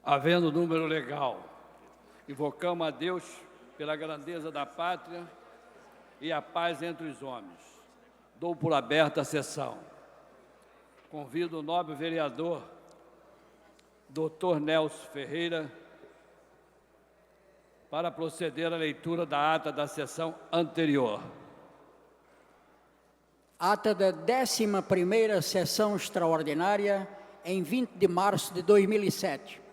Havendo número legal, invocamos a Deus pela grandeza da pátria e a paz entre os homens. Dou por aberta a sessão. Convido o nobre vereador, Dr. Nelson Ferreira, para proceder à leitura da ata da sessão anterior. Ata da 11ª sessão extraordinária, em 20 de março de 2007.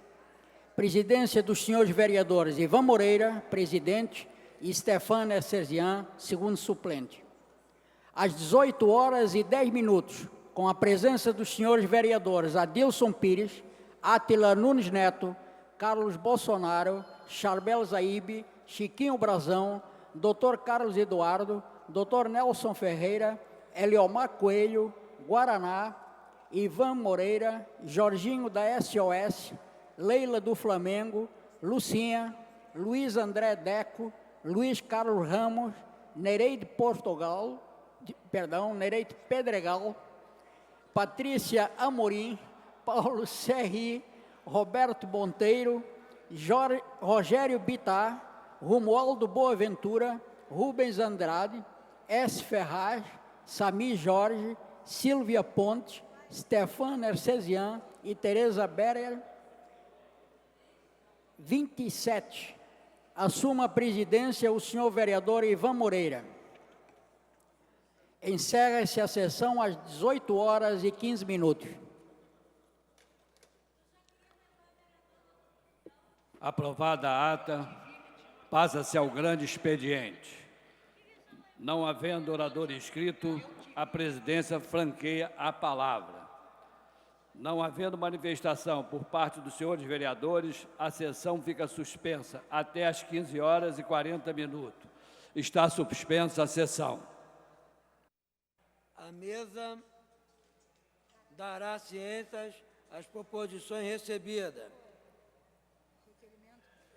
Presidência dos senhores vereadores Ivan Moreira, presidente, e Stefano Ercesian, segundo suplente. Às 18h10, com a presença dos senhores vereadores Adilson Pires, Átila Nunes Neto, Carlos Bolsonaro, Charbel Zaíbe, Chiquinho Brazão, Dr. Carlos Eduardo, Dr. Nelson Ferreira, Eliomar Coelho, Guaraná, Ivan Moreira, Jorginho da SOS, Leila do Flamengo, Lucinha, Luiz André Deco, Luiz Carlos Ramos, Nereide Nereide Pedregal, Patrícia Amorim, Paulo Serri, Roberto Monteiro, Rogério Bittar, Romualdo Boaventura, Rubens Andrade, S. Ferraz, Sami Jorge, Silvia Ponte, Stefano Ercesian e Tereza Berer. 27. Assuma a presidência o senhor vereador Ivan Moreira. Encerra-se a sessão às 18h15. Aprovada a ata, passa-se ao grande expediente. Não havendo orador inscrito, a presidência franqueia a palavra. Não havendo manifestação por parte dos senhores vereadores, a sessão fica suspensa até às 15h40. Está suspensa a sessão. A mesa dará ciências às proposições recebidas.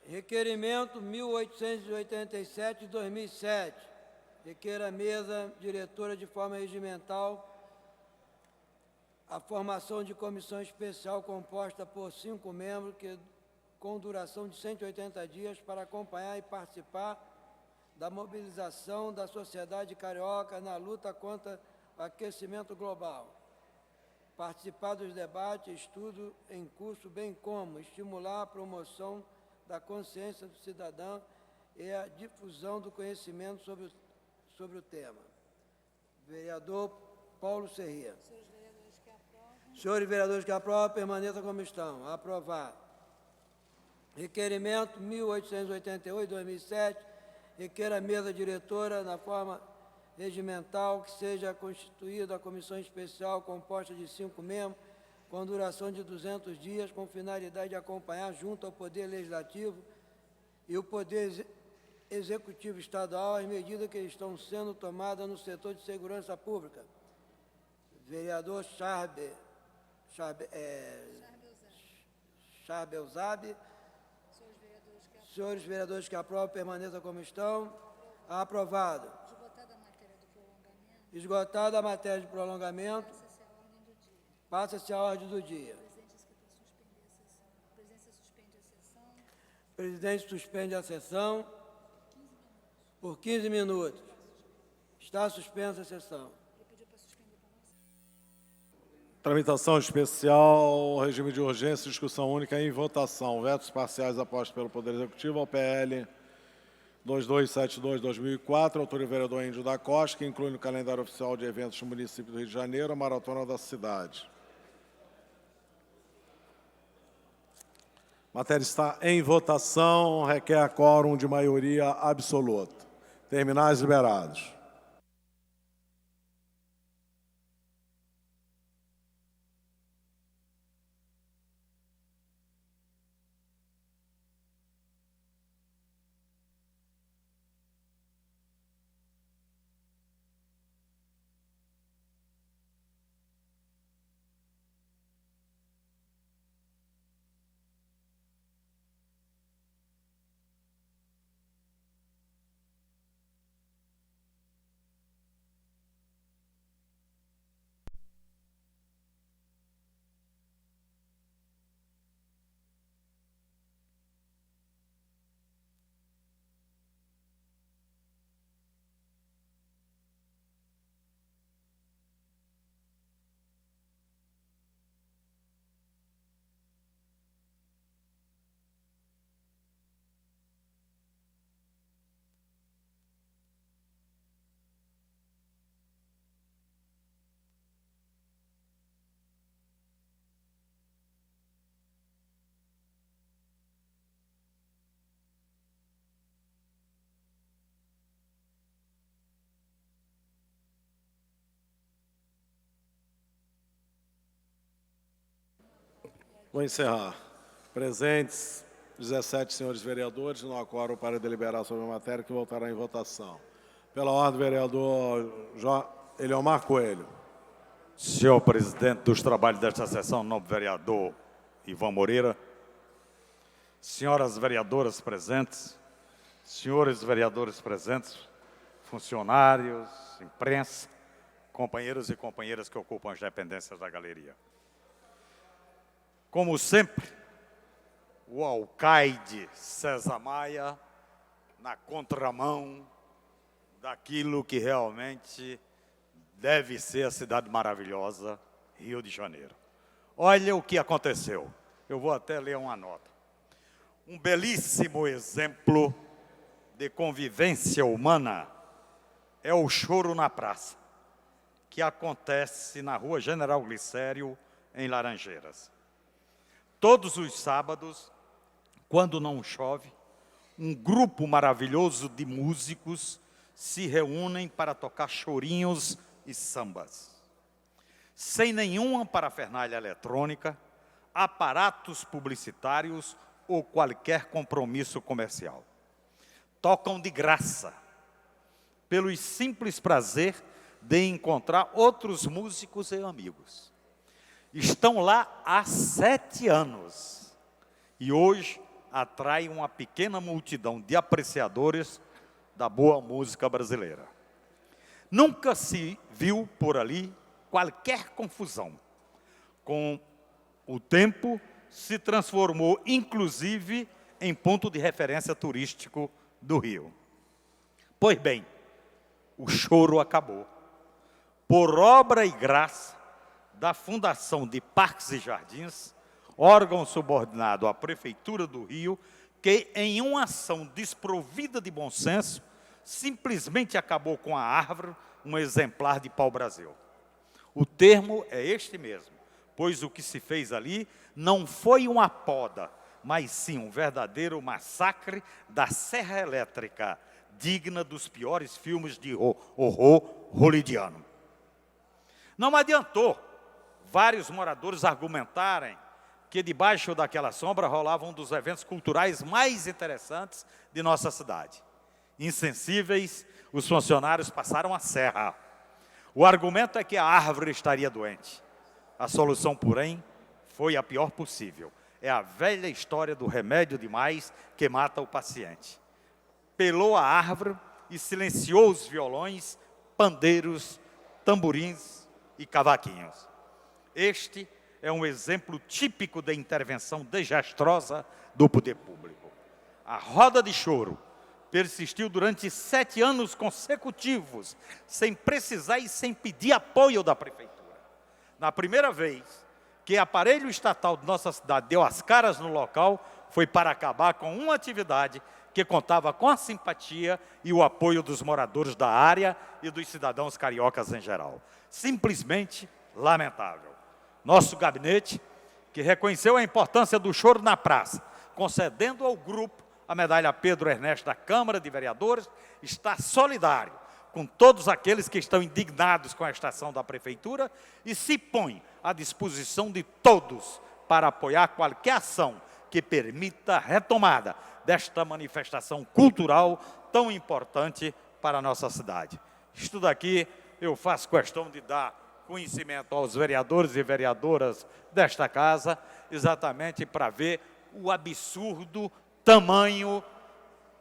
Requerimento 1887/2007. Requer a mesa diretora de forma regimental a formação de comissão especial composta por 5 membros com duração de 180 dias para acompanhar e participar da mobilização da sociedade carioca na luta contra o aquecimento global, participar dos debates e estudos em curso, bem como estimular a promoção da consciência do cidadão e a difusão do conhecimento sobre o tema. Vereador Paulo Serria. Senhores vereadores que aprovam, permaneçam como estão. Aprovado. Requerimento 1888/2007, requer a mesa diretora, na forma regimental, que seja constituída a comissão especial composta de 5 membros, com duração de 200 dias, com finalidade de acompanhar, junto ao Poder Legislativo e o Poder Executivo Estadual, as medidas que estão sendo tomadas no setor de segurança pública. Vereador Charbelzabe. Senhores vereadores que aprovam, permaneçam como estão. Aprovado. Esgotada a matéria de prolongamento, passa-se a ordem do dia. O presidente suspende a sessão por 15 minutos. Está suspensa a sessão. Tramitação especial, regime de urgência, discussão única em votação. Vetos parciais apostos pelo Poder Executivo ao PL 2272/2004, autor e vereador Índio da Costa, que inclui no calendário oficial de eventos do município do Rio de Janeiro a Maratona da Cidade. A matéria está em votação, requer quórum de maioria absoluta. Terminais liberados. Vou encerrar. Presentes, 17 senhores vereadores, não há quórum para deliberar sobre a matéria, que voltará em votação. Pela ordem, vereador Eliomar Coelho. Senhor presidente dos trabalhos desta sessão, nobre vereador Ivan Moreira, senhoras vereadoras presentes, senhores vereadores presentes, funcionários, imprensa, companheiros e companheiras que ocupam as dependências da galeria. Como sempre, o alcaide César Maia na contramão daquilo que realmente deve ser a cidade maravilhosa, Rio de Janeiro. Olha o que aconteceu. Eu vou até ler uma nota. Um belíssimo exemplo de convivência humana é o choro na praça, que acontece na Rua General Glicério, em Laranjeiras. Todos os sábados, quando não chove, um grupo maravilhoso de músicos se reúnem para tocar chorinhos e sambas. Sem nenhuma parafernália eletrônica, aparatos publicitários ou qualquer compromisso comercial. Tocam de graça, pelo simples prazer de encontrar outros músicos e amigos. Estão lá há 7 anos e hoje atrai uma pequena multidão de apreciadores da boa música brasileira. Nunca se viu por ali qualquer confusão. Com o tempo, se transformou, inclusive, em ponto de referência turístico do Rio. Pois bem, o choro acabou. Por obra e graça da Fundação de Parques e Jardins, órgão subordinado à Prefeitura do Rio, que, em uma ação desprovida de bom senso, simplesmente acabou com a árvore, um exemplar de pau-brasil. O termo é este mesmo, pois o que se fez ali não foi uma poda, mas sim um verdadeiro massacre da serra elétrica, digna dos piores filmes de horror hollywoodiano. Não adiantou vários moradores argumentarem que debaixo daquela sombra rolava um dos eventos culturais mais interessantes de nossa cidade. Insensíveis, os funcionários passaram a serra. O argumento é que a árvore estaria doente. A solução, porém, foi a pior possível. É a velha história do remédio demais que mata o paciente. Pelou a árvore e silenciou os violões, pandeiros, tamborins e cavaquinhos. Este é um exemplo típico da intervenção desastrosa do poder público. A roda de choro persistiu durante 7 anos consecutivos, sem precisar e sem pedir apoio da prefeitura. Na primeira vez que aparelho estatal de nossa cidade deu as caras no local, foi para acabar com uma atividade que contava com a simpatia e o apoio dos moradores da área e dos cidadãos cariocas em geral. Simplesmente lamentável. Nosso gabinete, que reconheceu a importância do choro na praça, concedendo ao grupo a medalha Pedro Ernesto da Câmara de Vereadores, está solidário com todos aqueles que estão indignados com a estação da Prefeitura e se põe à disposição de todos para apoiar qualquer ação que permita a retomada desta manifestação cultural tão importante para a nossa cidade. Isto daqui eu faço questão de dar conhecimento aos vereadores e vereadoras desta casa, exatamente para ver o absurdo tamanho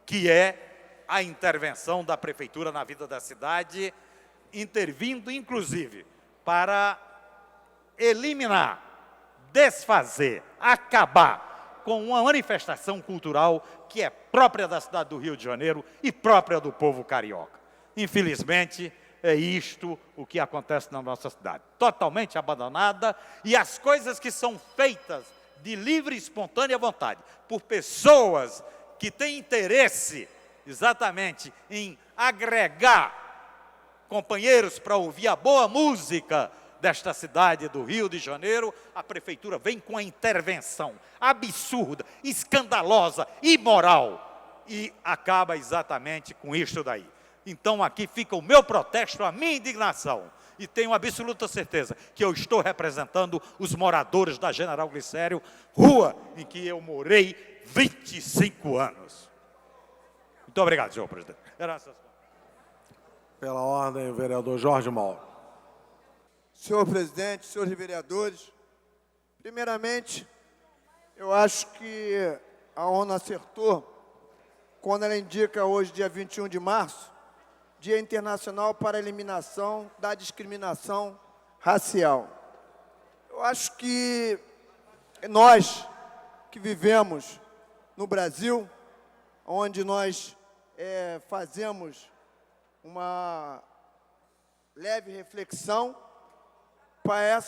que é a intervenção da Prefeitura na vida da cidade, intervindo, inclusive, para eliminar, desfazer, acabar com uma manifestação cultural que é própria da cidade do Rio de Janeiro e própria do povo carioca. Infelizmente, é isto o que acontece na nossa cidade. Totalmente abandonada, e as coisas que são feitas de livre e espontânea vontade, por pessoas que têm interesse exatamente em agregar companheiros para ouvir a boa música desta cidade do Rio de Janeiro, a prefeitura vem com a intervenção absurda, escandalosa, imoral, e acaba exatamente com isto daí. Então aqui fica o meu protesto, a minha indignação, e tenho absoluta certeza que eu estou representando os moradores da General Glicério, rua em que eu morei 25 anos. Muito obrigado, senhor presidente. Graças. Pela ordem, o vereador Jorge Mauro. Senhor presidente, senhores vereadores, primeiramente, eu acho que a ONU acertou quando ela indica hoje, dia 21 de março, Dia Internacional para a Eliminação da Discriminação Racial. Eu acho que nós que vivemos no Brasil, onde nós fazemos uma leve reflexão para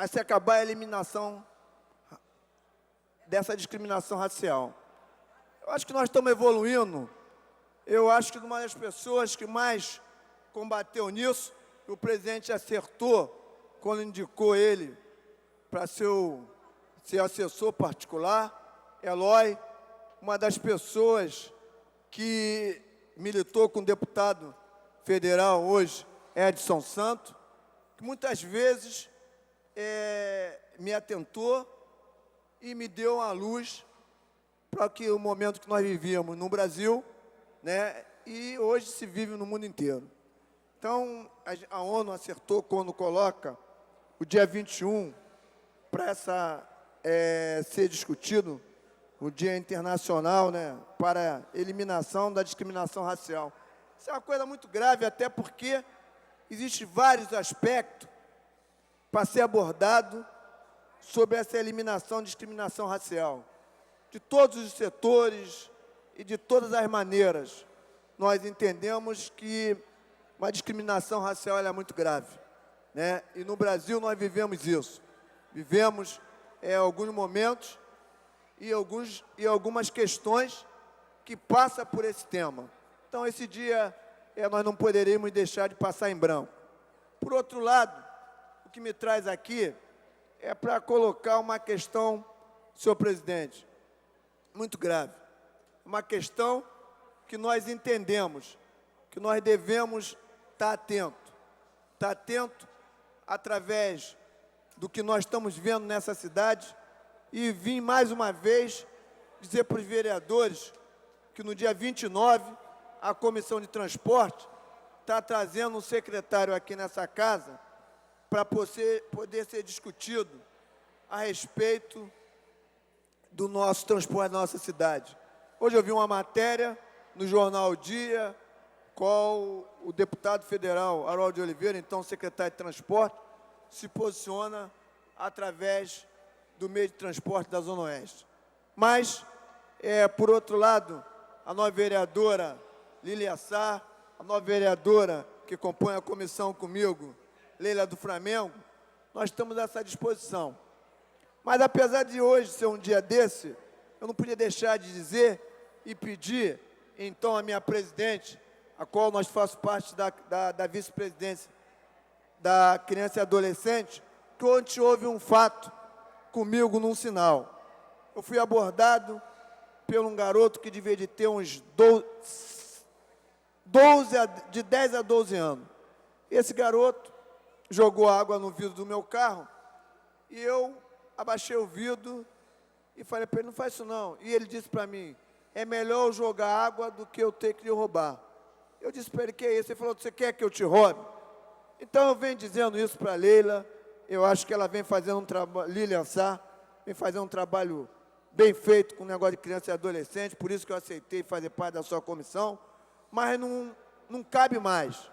se acabar a eliminação dessa discriminação racial. Eu acho que nós estamos evoluindo. Eu acho que uma das pessoas que mais combateu nisso, o presidente acertou quando indicou ele para ser assessor particular, Eloy, uma das pessoas que militou com o deputado federal hoje, Edson Santos, que muitas vezes me atentou e me deu a luz para que o momento que nós vivíamos no Brasil, né, e hoje se vive no mundo inteiro. Então, a ONU acertou quando coloca o dia 21 para ser discutido, o Dia Internacional, né, para a eliminação da discriminação racial. Isso é uma coisa muito grave, até porque existem vários aspectos para ser abordado sobre essa eliminação de discriminação racial. De todos os setores e de todas as maneiras, nós entendemos que uma discriminação racial é muito grave, né? E no Brasil nós vivemos isso. Vivemos alguns momentos e algumas questões que passam por esse tema. Então, esse dia nós não poderíamos deixar de passar em branco. Por outro lado, o que me traz aqui é para colocar uma questão, senhor presidente, muito grave. Uma questão que nós entendemos, que nós devemos estar atento através do que nós estamos vendo nessa cidade, e vim mais uma vez dizer para os vereadores que no dia 29, a Comissão de Transporte está trazendo um secretário aqui nessa casa para poder ser discutido a respeito do nosso transporte na nossa cidade. Hoje eu vi uma matéria no jornal O Dia, qual o deputado federal Harold de Oliveira, então secretário de Transporte, se posiciona através do meio de transporte da Zona Oeste. Mas, por outro lado, a nova vereadora Lília Sá, a nova vereadora que compõe a comissão comigo, Leila do Flamengo, nós estamos a essa disposição. Mas, apesar de hoje ser um dia desse, eu não podia deixar de dizer e pedir, então, a minha presidente, a qual nós faço parte da vice-presidência da criança e adolescente, que ontem houve um fato comigo num sinal. Eu fui abordado por um garoto que devia de ter uns 10 a 12 anos. Esse garoto jogou água no vidro do meu carro e eu abaixei o vidro e falei para ele, não faz isso não. E ele disse para mim, é melhor eu jogar água do que eu ter que lhe roubar. Eu disse para ele, que é isso? Ele falou, você quer que eu te roube? Então eu venho dizendo isso para a Leila, eu acho que ela vem fazendo um trabalho, Lilian Sá, vem fazendo um trabalho bem feito com o negócio de criança e adolescente, por isso que eu aceitei fazer parte da sua comissão, mas não cabe mais.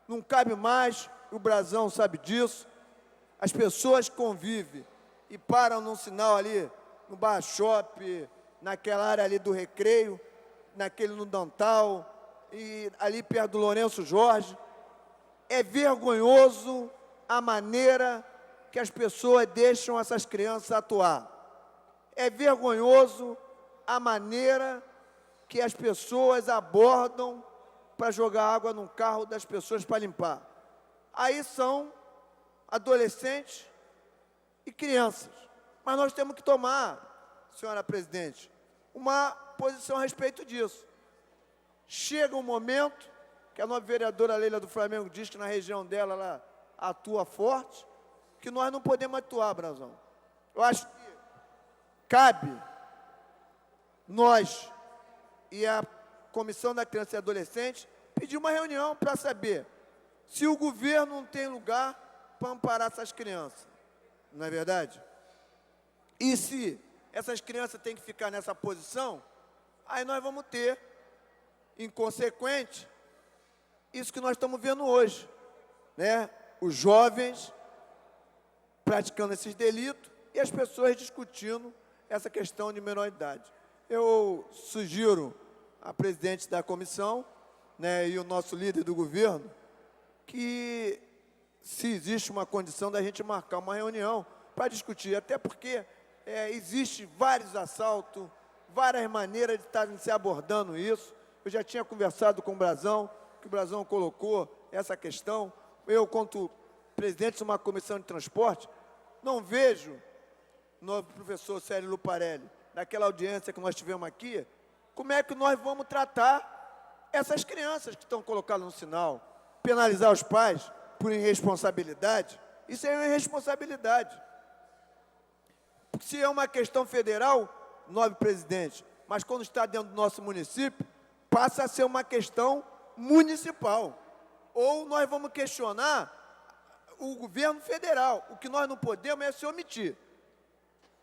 Não cabe mais, o Brasão sabe disso, as pessoas convivem e param num sinal ali, no Bar Shop, naquela área ali do Recreio, naquele no Dantal, e ali perto do Lourenço Jorge. É vergonhoso a maneira que as pessoas deixam essas crianças atuar. É vergonhoso a maneira que as pessoas abordam para jogar água no carro das pessoas para limpar. Aí são adolescentes e crianças. Mas nós temos que tomar, senhora presidente, uma posição a respeito disso. Chega um momento que a nova vereadora Leila do Flamengo diz que na região dela ela atua forte, que nós não podemos atuar, Brazão. Eu acho que cabe nós e a Comissão da Criança e Adolescente pedir uma reunião para saber se o governo não tem lugar para amparar essas crianças, não é verdade? E se essas crianças têm que ficar nessa posição, aí nós vamos ter, inconsequente, isso que nós estamos vendo hoje, né? Os jovens praticando esses delitos e as pessoas discutindo essa questão de menor idade. Eu sugiro à presidente da comissão, né, e o nosso líder do governo, que se existe uma condição da gente marcar uma reunião para discutir, até porque existe vários assaltos, várias maneiras de estarem se abordando isso. Eu já tinha conversado com o Brazão, que o Brazão colocou essa questão. Eu, quanto presidente de uma comissão de transporte, não vejo no professor Célio Luparelli, naquela audiência que nós tivemos aqui, como é que nós vamos tratar essas crianças que estão colocadas no sinal, penalizar os pais por irresponsabilidade. Isso é uma irresponsabilidade. Se é uma questão federal, nobre presidente, mas quando está dentro do nosso município, passa a ser uma questão municipal. Ou nós vamos questionar o governo federal. O que nós não podemos é se omitir.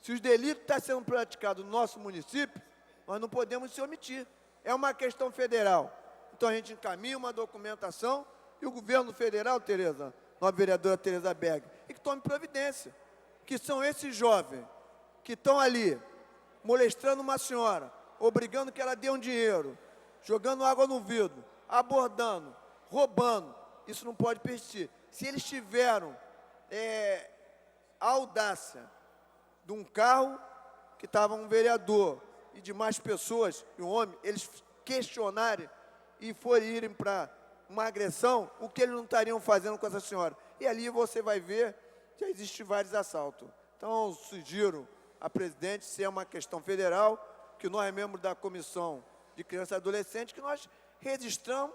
Se os delitos estão sendo praticados no nosso município, nós não podemos se omitir. É uma questão federal. Então a gente encaminha uma documentação e o governo federal, Tereza, nossa vereadora Tereza Berg, e que tome providência. Que são esses jovens que estão ali molestando uma senhora, obrigando que ela dê um dinheiro, jogando água no vidro, abordando, roubando. Isso não pode persistir. Se eles tiveram a audácia de um carro que estava um vereador e de mais pessoas, e um homem, eles questionarem e forem irem para uma agressão, o que eles não estariam fazendo com essa senhora? E ali você vai ver que existem vários assaltos. Então, eu sugiro a presidente, se é uma questão federal, que nós, membros da Comissão de Criança e Adolescente, que nós registramos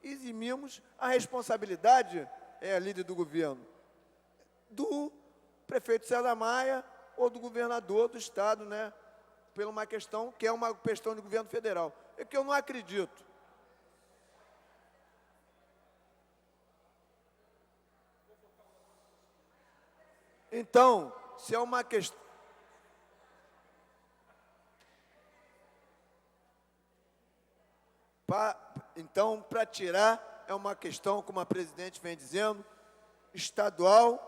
e eximimos a responsabilidade, líder do governo, do prefeito César Maia ou do governador do estado, né, por uma questão que é uma questão de governo federal. É que eu não acredito. Então, se é uma questão... Então, para tirar, é uma questão, como a presidente vem dizendo, estadual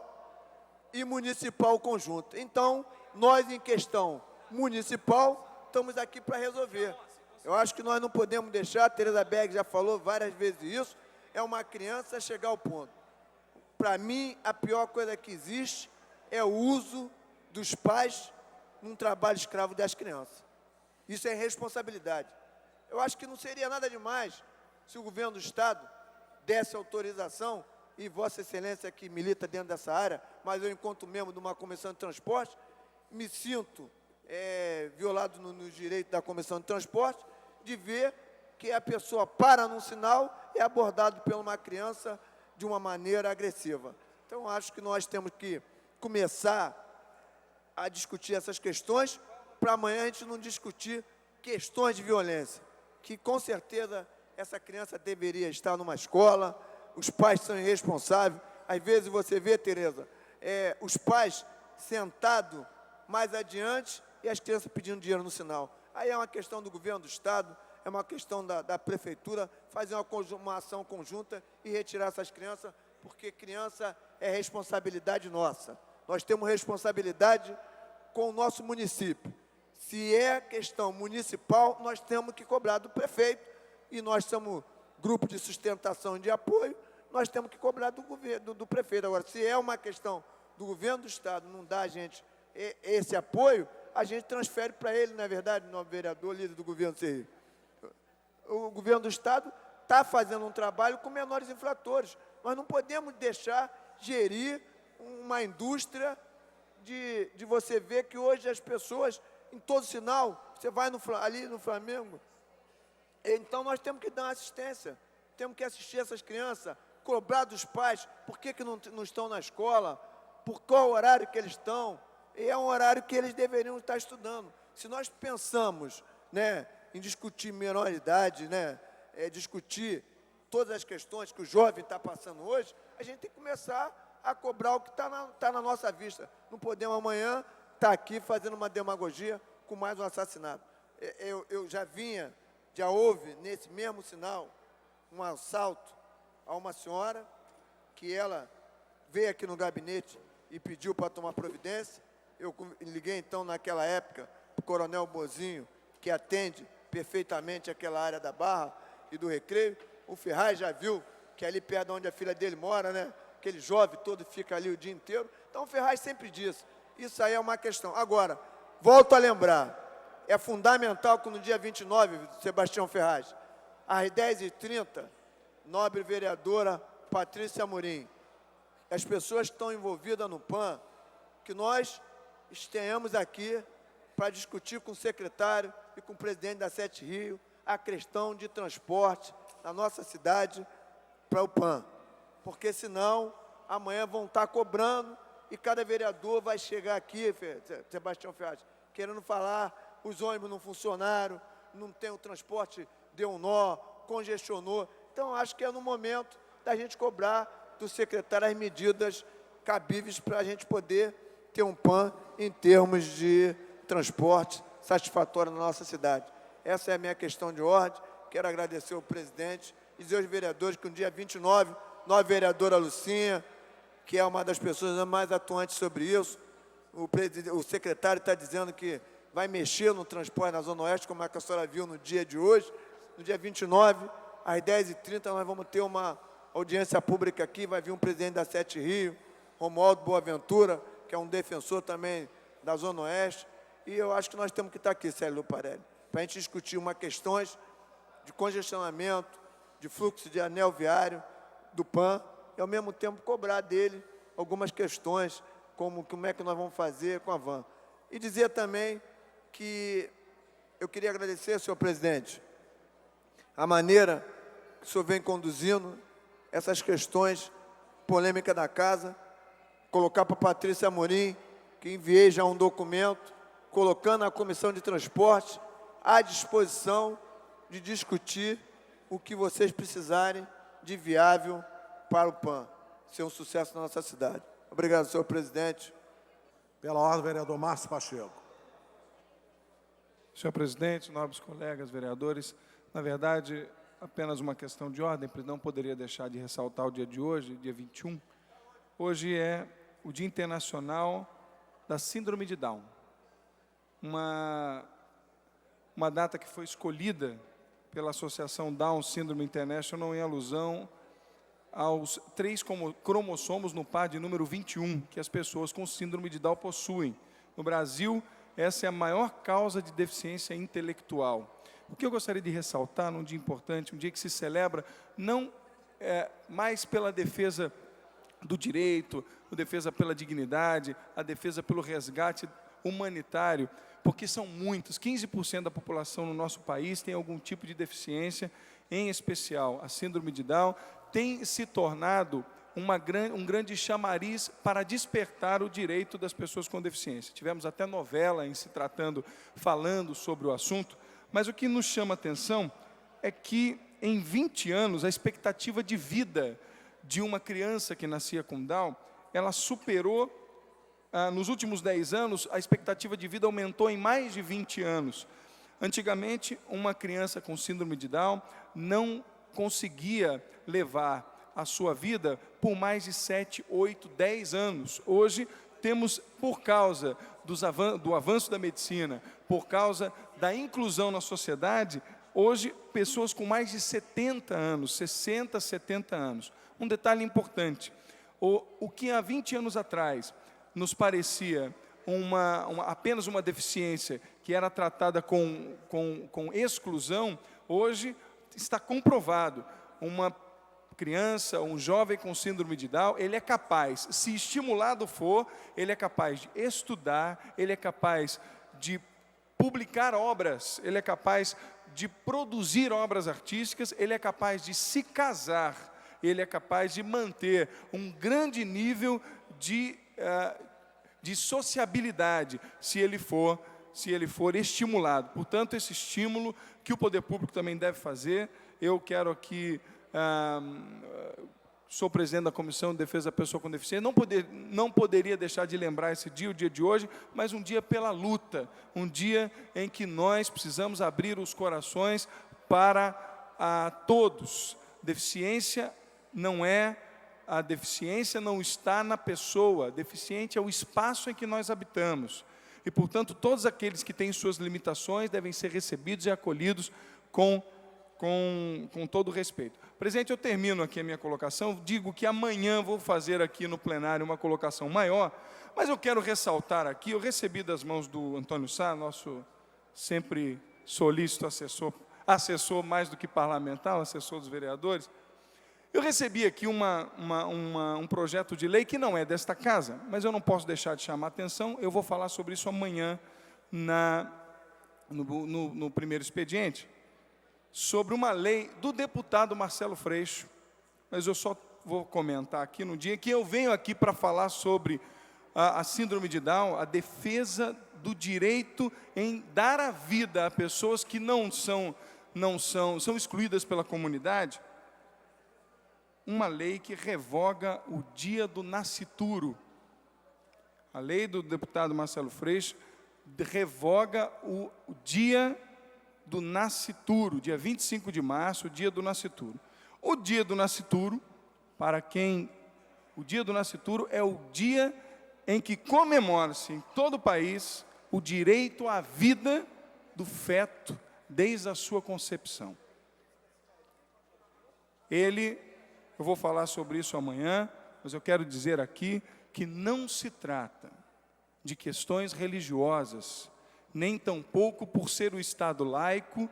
e municipal conjunto. Então, nós, em questão municipal, estamos aqui para resolver. Eu acho que nós não podemos deixar, a Tereza Berg já falou várias vezes isso, é uma criança chegar ao ponto. Para mim, a pior coisa que existe é o uso dos pais num trabalho escravo das crianças. Isso é responsabilidade. Eu acho que não seria nada demais se o governo do estado desse autorização, e Vossa Excelência que milita dentro dessa área, mas eu, enquanto membro de uma comissão de transporte, me sinto violado nos direitos da comissão de transporte, de ver que a pessoa para num sinal e é abordado por uma criança de uma maneira agressiva. Então, acho que nós temos que começar a discutir essas questões, para amanhã a gente não discutir questões de violência, que com certeza essa criança deveria estar numa escola, os pais são irresponsáveis. Às vezes você vê, Tereza, os pais sentados mais adiante e as crianças pedindo dinheiro no sinal. Aí é uma questão do governo do estado, é uma questão da prefeitura, fazer uma ação conjunta e retirar essas crianças, porque criança é responsabilidade nossa. Nós temos responsabilidade com o nosso município. Se é questão municipal, nós temos que cobrar do prefeito, e nós somos grupo de sustentação e de apoio, nós temos que cobrar do governo, do prefeito. Agora, se é uma questão do governo do estado, não dá a gente esse apoio, a gente transfere para ele, não é verdade, nosso vereador, líder do governo Serri? O governo do estado está fazendo um trabalho com menores infratores. Nós não podemos deixar gerir uma indústria de você ver que hoje as pessoas, em todo sinal, você vai ali no Flamengo, então nós temos que dar uma assistência. temos que assistir essas crianças, cobrar dos pais, por que não estão na escola, por qual horário que eles estão, e é um horário que eles deveriam estar estudando. Se nós pensamos, né, em discutir minoridade, né, discutir todas as questões que o jovem está passando hoje, a gente tem que começar a cobrar o que está na nossa vista. Não podemos amanhã estar aqui fazendo uma demagogia com mais um assassinato. Eu já houve nesse mesmo sinal um assalto a uma senhora que ela veio aqui no gabinete e pediu para tomar providência. Eu liguei então naquela época para o Coronel Bozinho, que atende perfeitamente aquela área da Barra e do Recreio. O Ferraz já viu que é ali perto de onde a filha dele mora, né? Aquele jovem todo fica ali o dia inteiro. Então o Ferraz sempre disse, isso aí é uma questão. Agora, volto a lembrar, é fundamental que no dia 29, Sebastião Ferraz, às 10h30, nobre vereadora Patrícia Amorim, as pessoas que estão envolvidas no PAN, que nós estejamos aqui para discutir com o secretário e com o presidente da Sete Rio a questão de transporte na nossa cidade para o PAN. Porque senão, amanhã vão estar cobrando e cada vereador vai chegar aqui, Sebastião Ferraz, querendo falar, os ônibus não funcionaram, não tem o transporte, deu um nó, congestionou. Então, acho que é no momento da gente cobrar do secretário as medidas cabíveis para a gente poder ter um PAN em termos de transporte satisfatório na nossa cidade. Essa é a minha questão de ordem. Quero agradecer ao presidente e dizer aos vereadores que no dia 29, nova vereadora Lucinha, que é uma das pessoas mais atuantes sobre isso, o secretário está dizendo que vai mexer no transporte na Zona Oeste, como a senhora viu no dia de hoje. No dia 29, às 10h30, nós vamos ter uma audiência pública aqui, vai vir um presidente da Sete Rio, Romualdo Boaventura, que é um defensor também da Zona Oeste, e eu acho que nós temos que estar aqui, Célio Luparelli, para a gente discutir uma questões de congestionamento, de fluxo de anel viário do PAN, e ao mesmo tempo cobrar dele algumas questões, como é que nós vamos fazer com a van. E dizer também que eu queria agradecer, senhor presidente, a maneira que o senhor vem conduzindo essas questões polêmicas da casa, colocar para a Patrícia Amorim, que enviei já um documento, colocando a Comissão de Transporte à disposição de discutir o que vocês precisarem de viável para o PAN ser um sucesso na nossa cidade. Obrigado, senhor presidente. Pela ordem, vereador Márcio Pacheco. Senhor presidente, nobres colegas vereadores, na verdade, apenas uma questão de ordem, não poderia deixar de ressaltar o dia de hoje, dia 21. Hoje é o Dia Internacional da Síndrome de Down. Uma data que foi escolhida pela Associação Down Syndrome International em alusão aos 3 cromossomos no par de número 21 que as pessoas com síndrome de Down possuem. No Brasil, essa é a maior causa de deficiência intelectual. O que eu gostaria de ressaltar num dia importante, um dia que se celebra, não mais pela defesa do direito, a defesa pela dignidade, a defesa pelo resgate humanitário, porque são muitos, 15% da população no nosso país tem algum tipo de deficiência, em especial a síndrome de Down, tem se tornado um grande chamariz para despertar o direito das pessoas com deficiência. Tivemos até novela em se tratando, falando sobre o assunto, mas o que nos chama a atenção é que em 20 anos a expectativa de vida de uma criança que nascia com Down, ela superou, nos últimos 10 anos, a expectativa de vida aumentou em mais de 20 anos. Antigamente, uma criança com síndrome de Down não conseguia levar a sua vida por mais de 7, 8, 10 anos. Hoje, temos, por causa do avanço da medicina, por causa da inclusão na sociedade, hoje, pessoas com mais de 70 anos, 60, 70 anos. Um detalhe importante, o que há 20 anos atrás nos parecia apenas uma deficiência que era tratada com exclusão, hoje está comprovado. Uma criança, um jovem com síndrome de Down, ele é capaz, se estimulado for, ele é capaz de estudar, ele é capaz de publicar obras, ele é capaz de produzir obras artísticas, ele é capaz de se casar, ele é capaz de manter um grande nível de sociabilidade, se ele for estimulado. Portanto, esse estímulo que o poder público também deve fazer, eu quero aqui, sou presidente da Comissão de Defesa da Pessoa com Deficiência, não poderia deixar de lembrar esse dia, o dia de hoje, mas um dia pela luta, um dia em que nós precisamos abrir os corações para todos. A deficiência não está na pessoa, deficiente é o espaço em que nós habitamos. E, portanto, todos aqueles que têm suas limitações devem ser recebidos e acolhidos com todo o respeito. Presidente, eu termino aqui a minha colocação, digo que amanhã vou fazer aqui no plenário uma colocação maior, mas eu quero ressaltar aqui, eu recebi das mãos do Antônio Sá, nosso sempre solícito assessor mais do que parlamentar, assessor dos vereadores, eu recebi aqui um projeto de lei que não é desta casa, mas eu não posso deixar de chamar a atenção, eu vou falar sobre isso amanhã no primeiro expediente, sobre uma lei do deputado Marcelo Freixo, mas eu só vou comentar aqui no dia que eu venho aqui para falar sobre a síndrome de Down, a defesa do direito em dar a vida a pessoas que são excluídas pela comunidade, uma lei que revoga o dia do nascituro. A lei do deputado Marcelo Freixo revoga o dia do nascituro, dia 25 de março, o dia do nascituro. O dia do nascituro, o dia do nascituro é o dia em que comemora-se em todo o país o direito à vida do feto desde a sua concepção. Eu vou falar sobre isso amanhã, mas eu quero dizer aqui que não se trata de questões religiosas, nem tampouco por ser o Estado laico,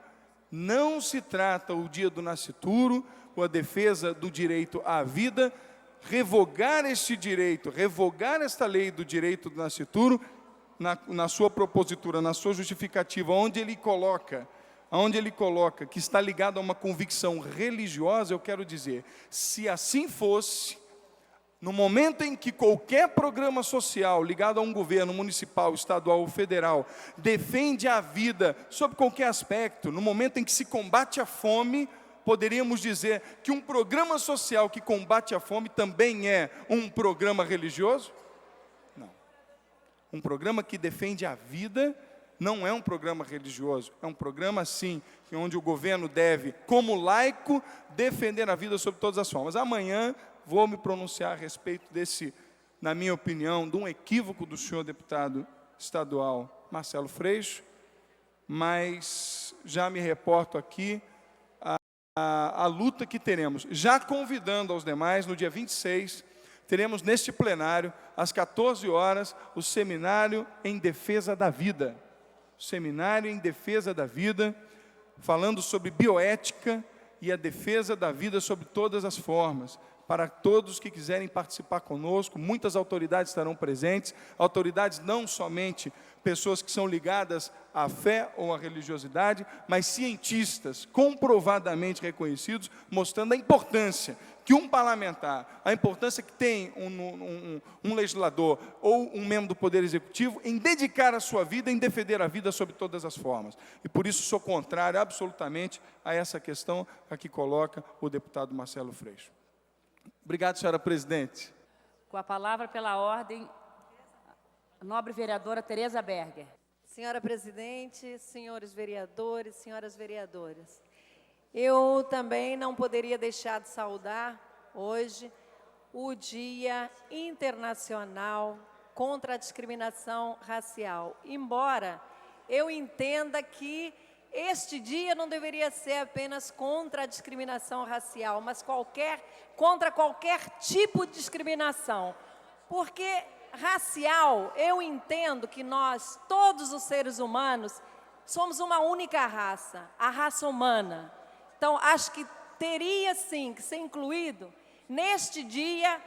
não se trata o dia do nascituro, ou a defesa do direito à vida, revogar este direito, revogar esta lei do direito do nascituro, na sua propositura, na sua justificativa, onde ele coloca que está ligado a uma convicção religiosa, eu quero dizer, se assim fosse, no momento em que qualquer programa social ligado a um governo municipal, estadual ou federal defende a vida sob qualquer aspecto, no momento em que se combate a fome, poderíamos dizer que um programa social que combate a fome também é um programa religioso? Não. Um programa que defende a vida não é um programa religioso, é um programa, sim, onde o governo deve, como laico, defender a vida sob todas as formas. Amanhã vou me pronunciar a respeito desse, na minha opinião, de um equívoco do senhor deputado estadual Marcelo Freixo, mas já me reporto aqui a luta que teremos, já convidando aos demais, no dia 26, teremos neste plenário, às 14 horas, o Seminário em Defesa da Vida. Seminário em Defesa da Vida, falando sobre bioética e a defesa da vida sob todas as formas. Para todos que quiserem participar conosco, muitas autoridades estarão presentes, autoridades não somente pessoas que são ligadas à fé ou à religiosidade, mas cientistas comprovadamente reconhecidos, mostrando a importância que um parlamentar, a importância que tem um legislador ou um membro do Poder Executivo em dedicar a sua vida, em defender a vida sob todas as formas. E por isso sou contrário absolutamente a essa questão a que coloca o deputado Marcelo Freixo. Obrigado, senhora presidente. Com a palavra, pela ordem, a nobre vereadora Tereza Berger. Senhora presidente, senhores vereadores, senhoras vereadoras, eu também não poderia deixar de saudar hoje o Dia Internacional contra a Discriminação Racial, embora eu entenda que este dia não deveria ser apenas contra a discriminação racial, mas contra qualquer tipo de discriminação. Porque racial, eu entendo que nós, todos os seres humanos, somos uma única raça, a raça humana. Então, acho que teria, sim, que ser incluído neste dia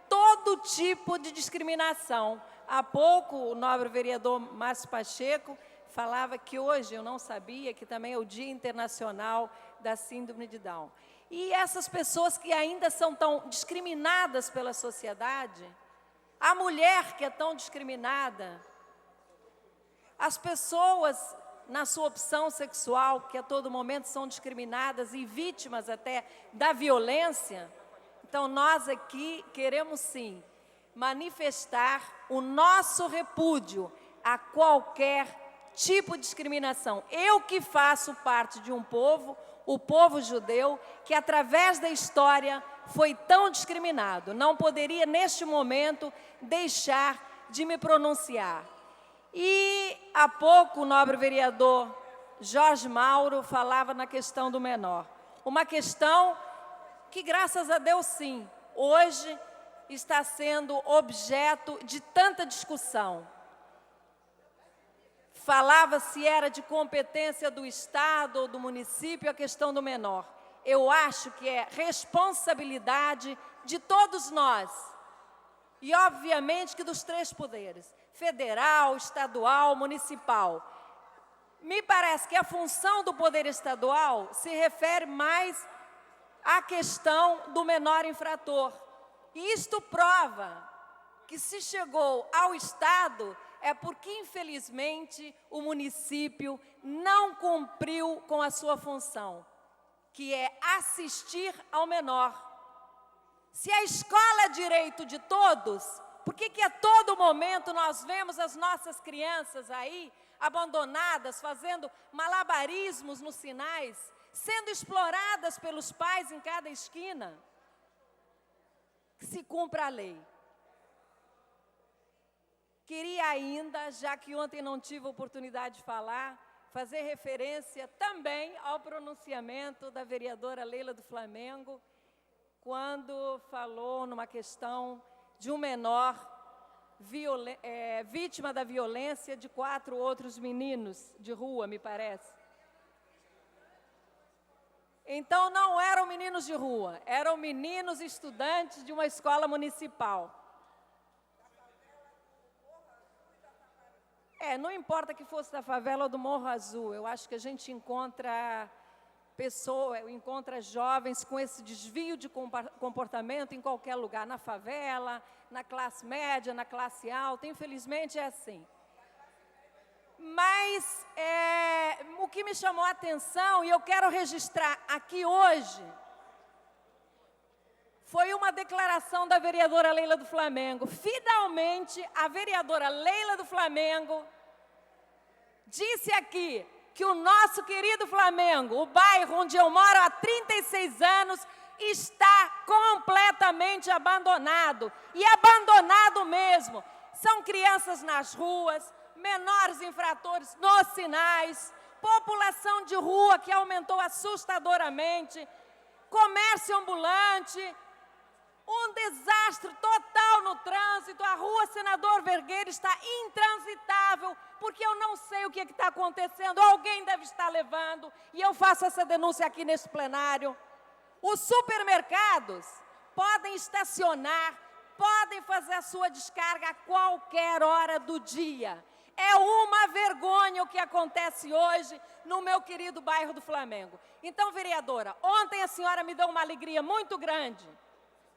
todo tipo de discriminação. Há pouco, o nobre vereador Márcio Pacheco falava que hoje, eu não sabia, que também é o Dia Internacional da Síndrome de Down. E essas pessoas que ainda são tão discriminadas pela sociedade, a mulher que é tão discriminada, as pessoas na sua opção sexual, que a todo momento são discriminadas e vítimas até da violência. Então, nós aqui queremos, sim, manifestar o nosso repúdio a qualquer tipo de discriminação. Eu que faço parte de um povo, o povo judeu, que através da história foi tão discriminado. Não poderia, neste momento, deixar de me pronunciar. E há pouco o nobre vereador Jorge Mauro falava na questão do menor. Uma questão que, graças a Deus, sim, hoje está sendo objeto de tanta discussão. Falava se era de competência do Estado ou do município a questão do menor. Eu acho que é responsabilidade de todos nós. E, obviamente, que dos três poderes, federal, estadual, municipal. Me parece que a função do poder estadual se refere mais à questão do menor infrator. E isto prova que, se chegou ao Estado, é porque, infelizmente, o município não cumpriu com a sua função, que é assistir ao menor. Se a escola é direito de todos, por que a todo momento nós vemos as nossas crianças aí, abandonadas, fazendo malabarismos nos sinais, sendo exploradas pelos pais em cada esquina? Que se cumpra a lei. Queria ainda, já que ontem não tive a oportunidade de falar, fazer referência também ao pronunciamento da vereadora Leila do Flamengo, quando falou numa questão de um menor vítima da violência de 4 outros meninos de rua, me parece. Então, não eram meninos de rua, eram meninos estudantes de uma escola municipal. Não importa que fosse da favela ou do Morro Azul, eu acho que a gente encontra encontra jovens com esse desvio de comportamento em qualquer lugar, na favela, na classe média, na classe alta, infelizmente é assim. Mas o que me chamou a atenção, e eu quero registrar aqui hoje, foi uma declaração da vereadora Leila do Flamengo. Finalmente, a vereadora Leila do Flamengo disse aqui que o nosso querido Flamengo, o bairro onde eu moro há 36 anos, está completamente abandonado. E abandonado mesmo. São crianças nas ruas, menores infratores nos sinais, população de rua que aumentou assustadoramente, comércio ambulante, um desastre total no trânsito. A rua Senador Vergueiro está intransitável, porque eu não sei o que está acontecendo, alguém deve estar levando, e eu faço essa denúncia aqui nesse plenário. Os supermercados podem estacionar, podem fazer a sua descarga a qualquer hora do dia. É uma vergonha o que acontece hoje no meu querido bairro do Flamengo. Então, vereadora, ontem a senhora me deu uma alegria muito grande,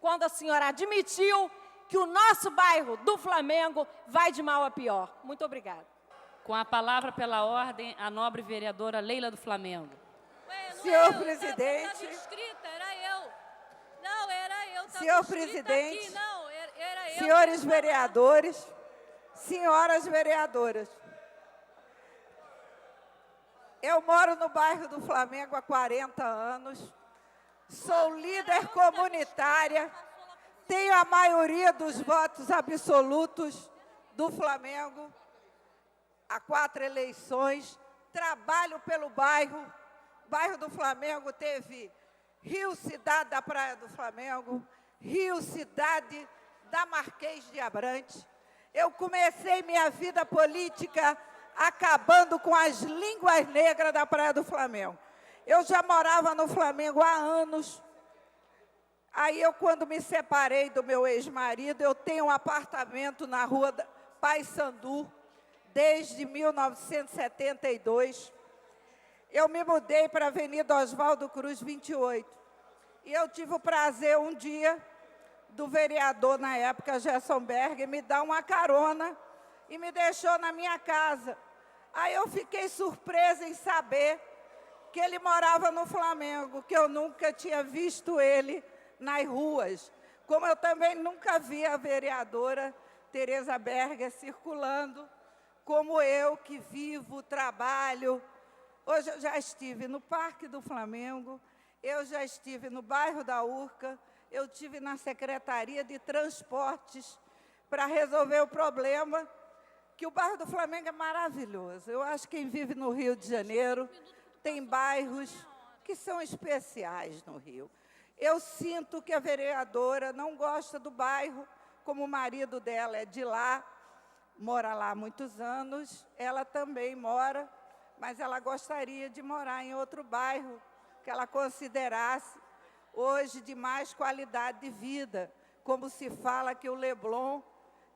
quando a senhora admitiu que o nosso bairro do Flamengo vai de mal a pior. Muito obrigada. Com a palavra, pela ordem, a nobre vereadora Leila do Flamengo. Senhor presidente. Era eu. Não, era eu. Senhor presidente. Aqui, não, era eu. Senhores vereadores, senhoras vereadoras. Eu moro no bairro do Flamengo há 40 anos. Sou líder comunitária, tenho a maioria dos votos absolutos do Flamengo há 4 eleições, trabalho pelo bairro. O bairro do Flamengo teve Rio Cidade da Praia do Flamengo, Rio Cidade da Marquês de Abrantes. Eu comecei minha vida política acabando com as línguas negras da Praia do Flamengo. Eu já morava no Flamengo há anos. Aí, quando me separei do meu ex-marido, eu tenho um apartamento na rua Paissandu, desde 1972. Eu me mudei para a Avenida Oswaldo Cruz, 28. E eu tive o prazer, um dia, do vereador, na época, Gerson Berger, me dar uma carona e me deixou na minha casa. Aí eu fiquei surpresa em saber que ele morava no Flamengo, que eu nunca tinha visto ele nas ruas. Como eu também nunca vi a vereadora Tereza Berger circulando, como eu que vivo, trabalho. Hoje eu já estive no Parque do Flamengo, eu já estive no bairro da Urca, eu estive na Secretaria de Transportes para resolver o problema, que o bairro do Flamengo é maravilhoso. Eu acho que quem vive no Rio de Janeiro tem bairros que são especiais no Rio. Eu sinto que a vereadora não gosta do bairro, como o marido dela é de lá, mora lá há muitos anos, ela também mora, mas ela gostaria de morar em outro bairro que ela considerasse hoje de mais qualidade de vida, como se fala que o Leblon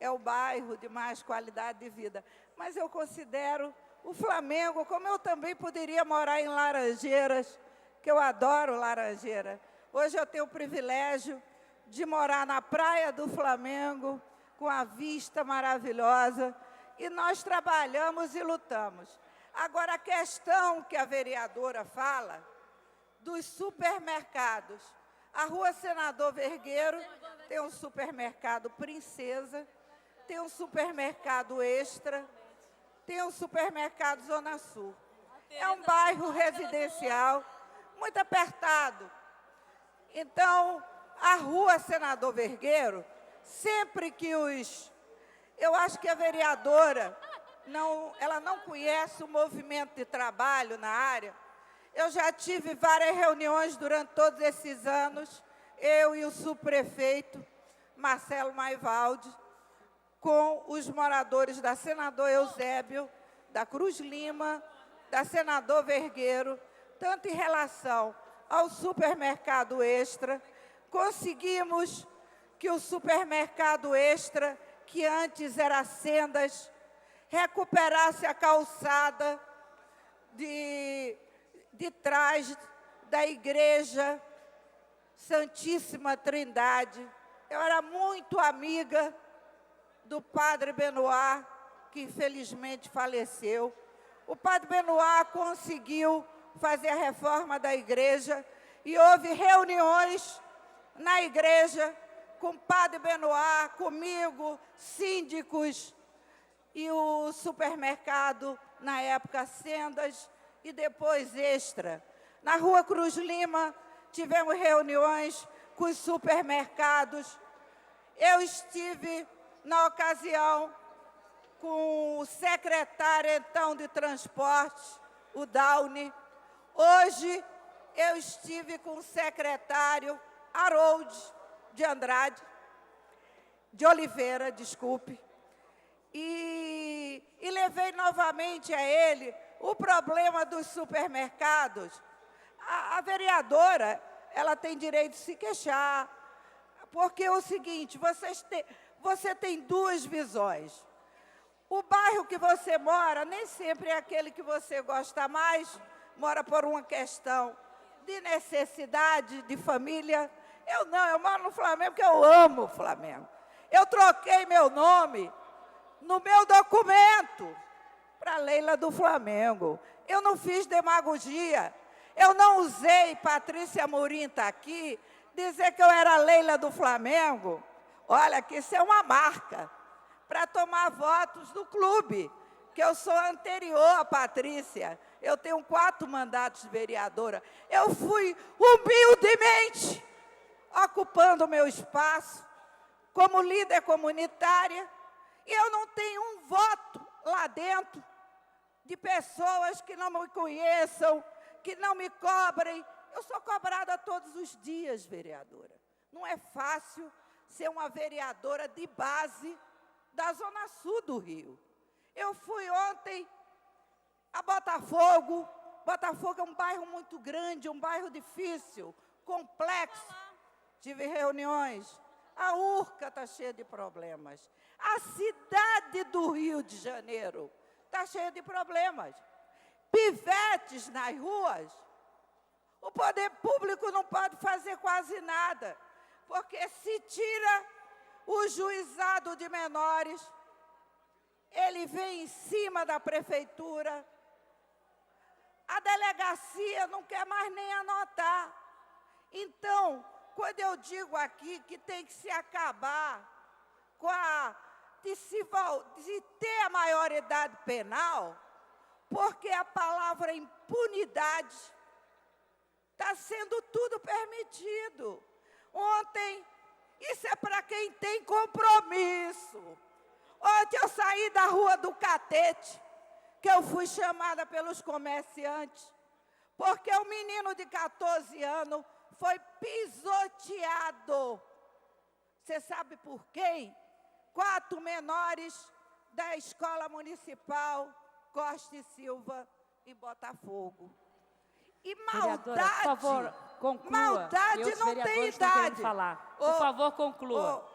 é o bairro de mais qualidade de vida. Mas eu considero o Flamengo, como eu também poderia morar em Laranjeiras, que eu adoro Laranjeira. Hoje eu tenho o privilégio de morar na praia do Flamengo, com a vista maravilhosa, e nós trabalhamos e lutamos. Agora, a questão que a vereadora fala dos supermercados. A Rua Senador Vergueiro tem um supermercado Princesa, tem um supermercado Extra, tem um supermercado Zona Sul. É um bairro residencial, muito apertado. Então, a Rua Senador Vergueiro, sempre que eu acho que a vereadora, ela não conhece o movimento de trabalho na área. Eu já tive várias reuniões durante todos esses anos, eu e o subprefeito, Marcelo Maivaldi, com os moradores da Senador Eusébio, da Cruz Lima, da Senador Vergueiro, tanto em relação ao supermercado Extra. Conseguimos que o supermercado Extra, que antes era Sendas, recuperasse a calçada de trás da Igreja Santíssima Trindade. Eu era muito amiga do Padre Benoit, que infelizmente faleceu. O Padre Benoit conseguiu fazer a reforma da igreja e houve reuniões na igreja com o Padre Benoit, comigo, síndicos e o supermercado, na época, Sendas, e depois Extra. Na Rua Cruz Lima, tivemos reuniões com os supermercados. Eu estive, na ocasião, com o secretário, então, de Transportes, o Downy. Hoje, eu estive com o secretário Harold de Oliveira, desculpe, e levei novamente a ele o problema dos supermercados. A vereadora, ela tem direito de se queixar, porque é o seguinte, você tem duas visões. O bairro que você mora nem sempre é aquele que você gosta mais, mora por uma questão de necessidade, de família. Eu moro no Flamengo porque eu amo o Flamengo. Eu troquei meu nome no meu documento para Leila do Flamengo. Eu não fiz demagogia. Eu não usei, Patrícia Amorim está aqui, dizer que eu era Leila do Flamengo. Olha, que isso é uma marca para tomar votos do clube, que eu sou anterior à Patrícia. Eu tenho 4 mandatos de vereadora. Eu fui humildemente ocupando o meu espaço como líder comunitária, e eu não tenho um voto lá dentro de pessoas que não me conheçam, que não me cobrem. Eu sou cobrada todos os dias, vereadora. Não é fácil ser uma vereadora de base da Zona Sul do Rio. Eu fui ontem a Botafogo. Botafogo é um bairro muito grande, um bairro difícil, complexo. Tive reuniões. A Urca está cheia de problemas. A cidade do Rio de Janeiro está cheia de problemas. Pivetes nas ruas, o poder público não pode fazer quase nada, porque se tira o juizado de menores, ele vem em cima da prefeitura, a delegacia não quer mais nem anotar. Então, quando eu digo aqui que tem que se acabar com de ter a maioridade penal, porque a palavra impunidade está sendo tudo permitido. Ontem, isso é para quem tem compromisso. Ontem eu saí da Rua do Catete, que eu fui chamada pelos comerciantes, porque um menino de 14 anos foi pisoteado. Você sabe por quem? 4 menores da Escola Municipal Costa e Silva, em Botafogo. E maldade, vereadora, por favor, conclua. maldade não tem idade. Falar. Por favor, conclua.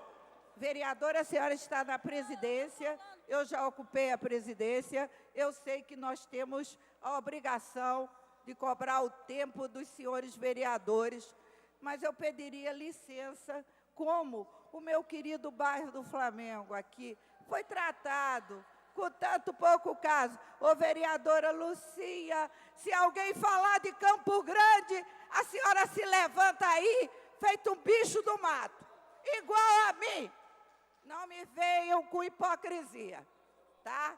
Vereadora, a senhora está na presidência, eu já ocupei a presidência, eu sei que nós temos a obrigação de cobrar o tempo dos senhores vereadores, mas eu pediria licença, como o meu querido bairro do Flamengo aqui foi tratado com tanto pouco caso. Ô, vereadora Lucia, se alguém falar de Campo Grande, a senhora se levanta aí, feito um bicho do mato, igual a mim. Não me venham com hipocrisia, tá?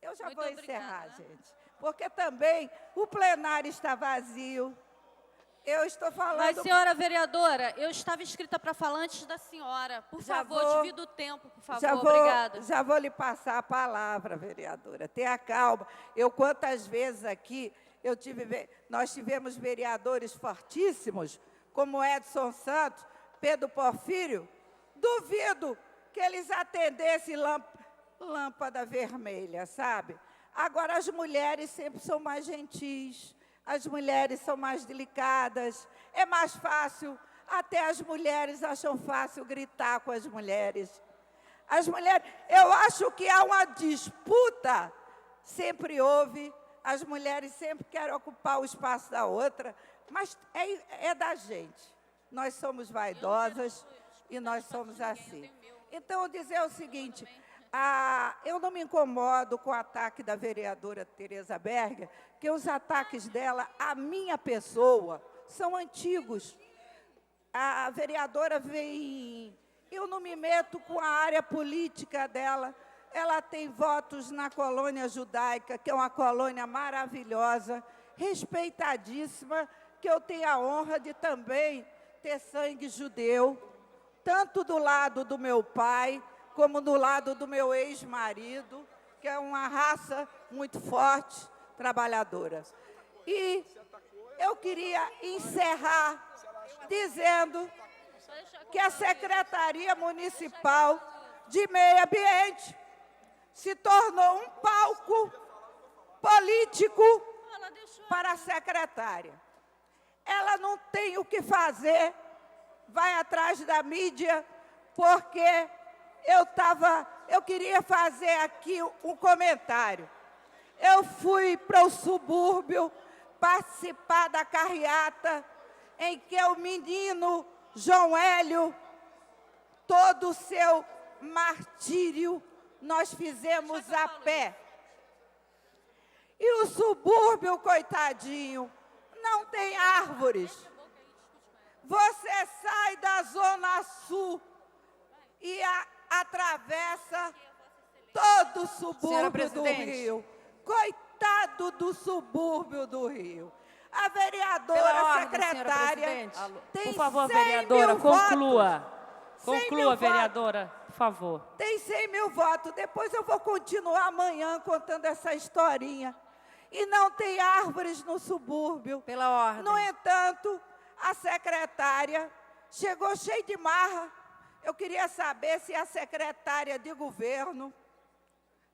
Eu já vou encerrar, gente, porque também o plenário está vazio. Eu estou falando... Mas, senhora vereadora, eu estava inscrita para falar antes da senhora. Por favor, divida o tempo, por favor. Obrigada. Já vou lhe passar a palavra, vereadora. Tenha calma. Quantas vezes aqui, nós tivemos vereadores fortíssimos, como Edson Santos, Pedro Porfírio. Duvido que eles atendessem lâmpada vermelha, sabe? Agora, as mulheres sempre são mais gentis. As mulheres são mais delicadas, é mais fácil, até as mulheres acham fácil gritar com as mulheres. As mulheres, eu acho que há uma disputa, sempre houve, as mulheres sempre querem ocupar o espaço da outra, mas é da gente. Nós somos vaidosas e nós somos assim. Então, eu dizer o seguinte... eu não me incomodo com o ataque da vereadora Tereza Berger, que os ataques dela à minha pessoa são antigos. A vereadora vem... Eu não me meto com a área política dela. Ela tem votos na colônia judaica, que é uma colônia maravilhosa, respeitadíssima, que eu tenho a honra de também ter sangue judeu, tanto do lado do meu pai, como do lado do meu ex-marido, que é uma raça muito forte, trabalhadora. E eu queria encerrar dizendo que a Secretaria Municipal de Meio Ambiente se tornou um palco político para a secretária. Ela não tem o que fazer, vai atrás da mídia, porque... Eu queria fazer aqui um comentário. Eu fui para o subúrbio participar da carreata em que o menino João Hélio, todo o seu martírio, nós fizemos a pé. E o subúrbio, coitadinho, não tem árvores. Você sai da Zona Sul e atravessa todo o subúrbio do Rio. Coitado do subúrbio do Rio. A vereadora secretária tem por favor, 100 vereadora, mil conclua. votos. Conclua, vereadora, por favor. Tem 100 mil votos. Depois eu vou continuar amanhã contando essa historinha. E não tem árvores no subúrbio. Pela ordem. No entanto, a secretária chegou cheia de marra. Eu queria saber se a secretária de governo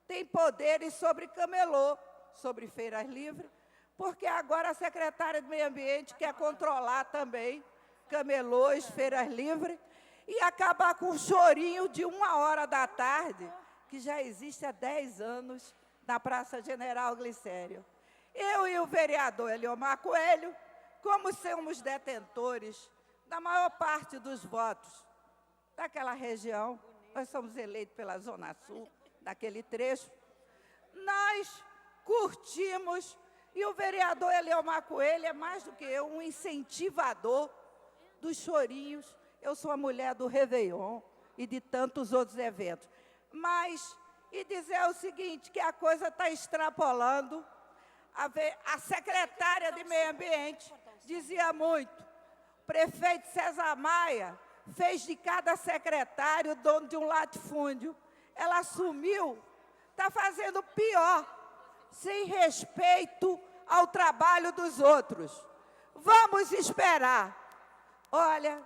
tem poderes sobre camelô, sobre feiras livres, porque agora a secretária do Meio Ambiente quer controlar também camelôs, feiras livres, e acabar com o chorinho de 1h da tarde, que já existe há 10 anos na Praça General Glicério. Eu e o vereador Eliomar Coelho, como somos detentores da maior parte dos votos daquela região, nós somos eleitos pela Zona Sul, daquele trecho, nós curtimos, e o vereador Eliomar Coelho é mais do que eu, um incentivador dos chorinhos. Eu sou a mulher do Réveillon e de tantos outros eventos. Mas, e dizer o seguinte, que a coisa está extrapolando. A secretária de Meio Ambiente dizia muito, o prefeito César Maia fez de cada secretário dono de um latifúndio. Ela assumiu, está fazendo pior, sem respeito ao trabalho dos outros. Vamos esperar. Olha,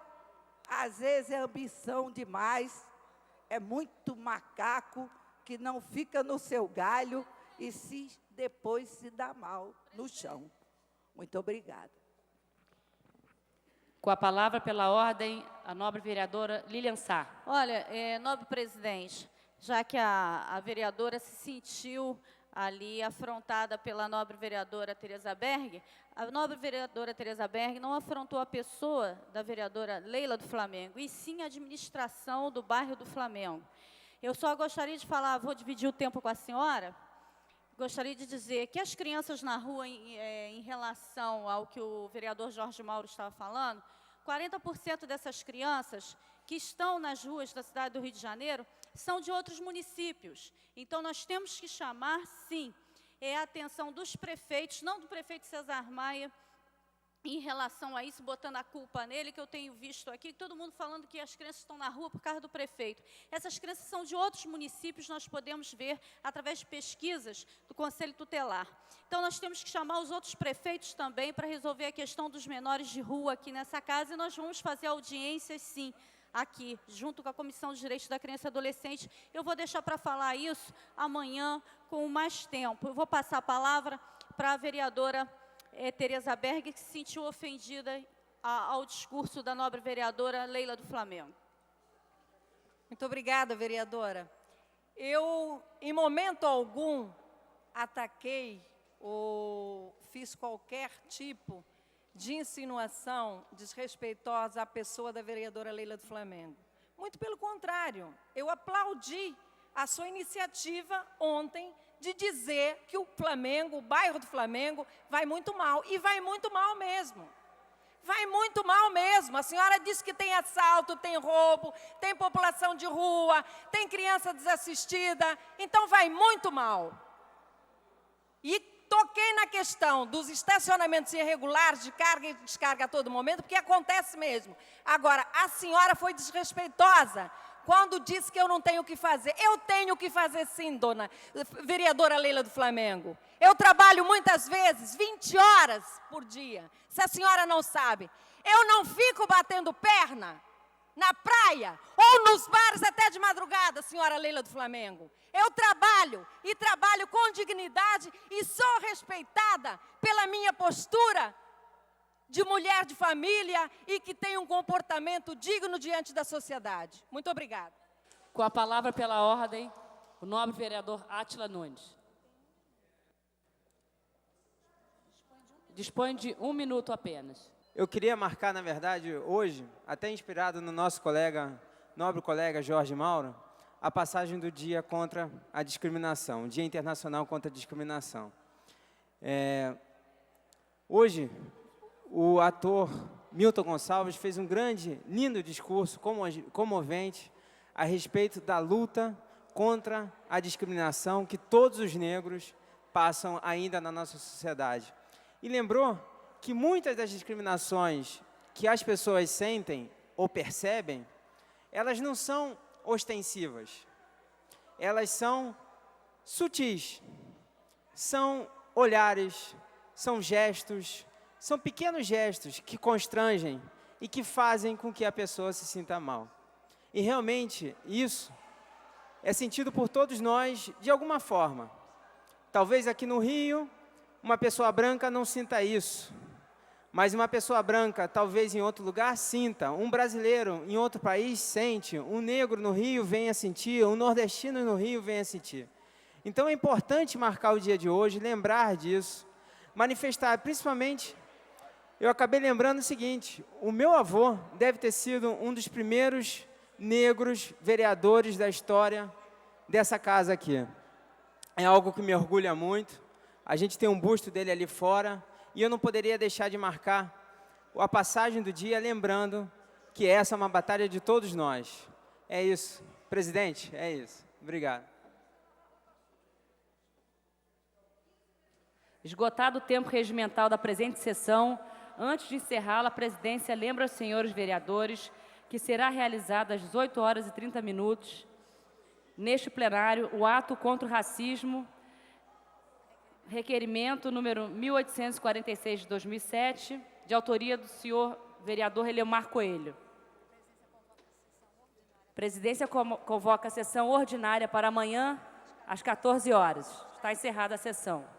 às vezes é ambição demais, é muito macaco que não fica no seu galho e depois se dá mal no chão. Muito obrigada. Com a palavra, pela ordem, a nobre vereadora Lilian Sá. Olha, nobre presidente, já que a vereadora se sentiu ali afrontada pela nobre vereadora Tereza Berg, a nobre vereadora Tereza Berg não afrontou a pessoa da vereadora Leila do Flamengo, e sim a administração do bairro do Flamengo. Eu só gostaria de falar, vou dividir o tempo com a senhora, gostaria de dizer que as crianças na rua, em relação ao que o vereador Jorge Mauro estava falando, 40% dessas crianças que estão nas ruas da cidade do Rio de Janeiro são de outros municípios. Então, nós temos que chamar, sim, a atenção dos prefeitos, não do prefeito César Maia, em relação a isso, botando a culpa nele, que eu tenho visto aqui, todo mundo falando que as crianças estão na rua por causa do prefeito. Essas crianças são de outros municípios, nós podemos ver através de pesquisas do Conselho Tutelar. Então, nós temos que chamar os outros prefeitos também para resolver a questão dos menores de rua aqui nessa casa, e nós vamos fazer audiências, sim, aqui, junto com a Comissão de Direitos da Criança e Adolescente. Eu vou deixar para falar isso amanhã com mais tempo. Eu vou passar a palavra para a vereadora Tereza Berg, que se sentiu ofendida ao discurso da nobre vereadora Leila do Flamengo. Muito obrigada, vereadora. Eu, em momento algum, ataquei ou fiz qualquer tipo de insinuação desrespeitosa à pessoa da vereadora Leila do Flamengo. Muito pelo contrário, eu aplaudi a sua iniciativa ontem de dizer que o Flamengo, o bairro do Flamengo, vai muito mal. E vai muito mal mesmo. Vai muito mal mesmo. A senhora disse que tem assalto, tem roubo, tem população de rua, tem criança desassistida. Então, vai muito mal. E toquei na questão dos estacionamentos irregulares de carga e descarga a todo momento, porque acontece mesmo. Agora, a senhora foi desrespeitosa quando disse que eu não tenho o que fazer. Eu tenho o que fazer sim, dona vereadora Leila do Flamengo. Eu trabalho muitas vezes, 20 horas por dia. Se a senhora não sabe, eu não fico batendo perna na praia ou nos bares até de madrugada, senhora Leila do Flamengo. Eu trabalho e trabalho com dignidade e sou respeitada pela minha postura de mulher de família e que tem um comportamento digno diante da sociedade. Muito obrigada. Com a palavra, pela ordem, o nobre vereador Átila Nunes. Dispõe de 1 minuto apenas. Eu queria marcar, na verdade, hoje, até inspirado no nosso nobre colega Jorge Mauro, a passagem do Dia contra a Discriminação, o Dia Internacional contra a Discriminação. Hoje, o ator Milton Gonçalves fez um grande, lindo discurso, comovente, a respeito da luta contra a discriminação que todos os negros passam ainda na nossa sociedade. E lembrou que muitas das discriminações que as pessoas sentem ou percebem, elas não são ostensivas, elas são sutis, são olhares, são gestos, são pequenos gestos que constrangem e que fazem com que a pessoa se sinta mal. E realmente isso é sentido por todos nós de alguma forma. Talvez aqui no Rio, uma pessoa branca não sinta isso, mas uma pessoa branca, talvez em outro lugar, sinta. Um brasileiro em outro país sente. Um negro no Rio venha sentir. Um nordestino no Rio venha sentir. Então é importante marcar o dia de hoje, lembrar disso, manifestar, principalmente, eu acabei lembrando o seguinte, o meu avô deve ter sido um dos primeiros negros vereadores da história dessa casa aqui. É algo que me orgulha muito, a gente tem um busto dele ali fora, e eu não poderia deixar de marcar a passagem do dia, lembrando que essa é uma batalha de todos nós. É isso. Presidente, é isso. Obrigado. Esgotado o tempo regimental da presente sessão, antes de encerrá-la, a presidência lembra aos senhores vereadores que será realizado às 18h30, neste plenário, o ato contra o racismo, requerimento número 1846 de 2007, de autoria do senhor vereador Eliomar Coelho. A presidência convoca a sessão ordinária para amanhã, às 14 horas. Está encerrada a sessão.